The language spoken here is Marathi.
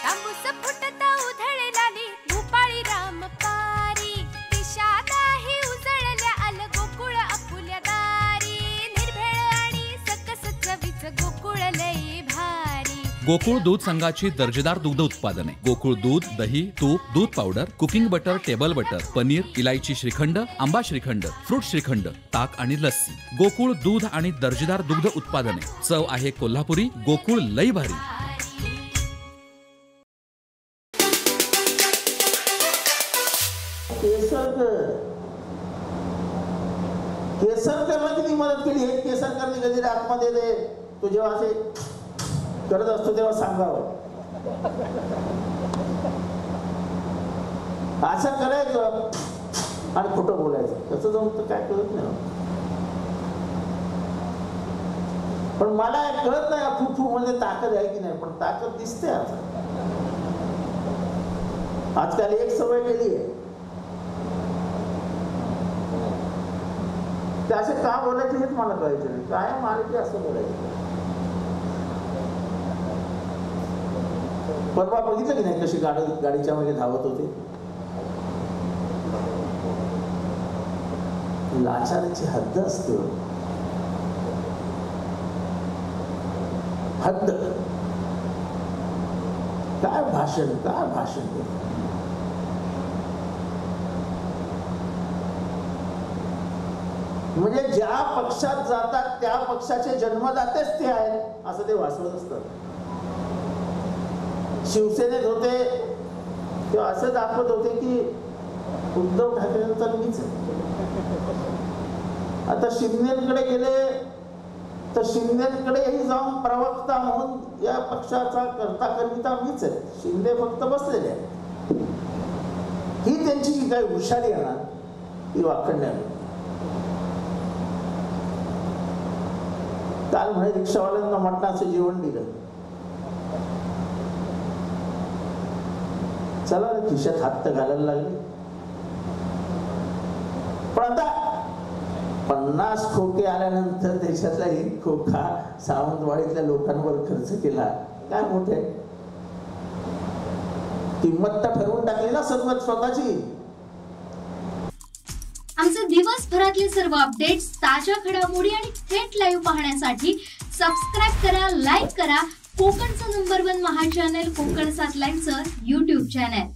तांबूस फुटता उधळलाली भूपाळी राम पारी दिशादाही उजळल्या आल गोकुळ आपुल्या दारी निर्भेळ आणि सकस चवीच गोकुळ लई भारी। गोकुळ दूध संघाची दर्जेदार दुग्ध उत्पादने गोकुळ दूध, दही, तूप, दूध powder, cooking butter, table butter, paneer, इलायची श्रीखंड, आंबा श्रीखंड, फ्रूट श्रीखंड, ताक आणि लस्सी। गोकुळ दूध आणि दर्जेदार दुग्ध उत्पादने, चव आहे कोल्हापुरी, गोकुळ लई भारी। केसरकरला किती मदत केली हे केसरकरने कधी आतमध्ये दे तू जेव्हा असे करत असतो तेव्हा सांगावं असं करायचं आणि खोटं बोलायचं तसं जमतं काय कळत नाही। पण मला कळत नाही फुफू म्हणजे ताकद आहे की नाही पण ताकद दिसते आता आजकाल एक सवय केली आहे ते असे का बोलायचे हेच मला कळायचं नाही काय माहिती असं बोलायचं। परवा बघितलं की नाही कशी गाडीच्या मागे धावत होते लाचाराची हद्द असते हद्द काय भाषण म्हणजे ज्या पक्षात जातात त्या पक्षाचे जन्मदातेच ते आहेत असं ते भासवत असतात। शिवसेनेत होते तेव्हा असं दाखवत होते की उद्धव ठाकरेंचा मीच आहे। आता शिंदेकडे गेले तर शिंदेकडेही जाऊन प्रवक्ता म्हणून या पक्षाचा करता करता मीच आहे। शिंदे फक्त बसलेले आहेत ही त्यांची जी काही हुशारी आहे ना ती वाखण्यात। काल म्हणे रिक्षावाल्यांना मटणाचं जेवण दिलं चला खिशात हात तर घालायला लागले पण आता 50 खोके आल्यानंतर देशातला एक खोका सावंतवाडीतल्या लोकांवर खर्च केला काय मोठे किंमत तर ठरवून टाकली ना स्वतःची। आमचे दिवसभरातले सर्व अपडेट्स ताज्या घडामोडी आणि थेट लाईव्ह पाहण्यासाठी सबस्क्राइब करा, लाईक करा कोकणचं नंबर 1 महा चॅनल कोकण 7 लाईनचं YouTube चॅनल।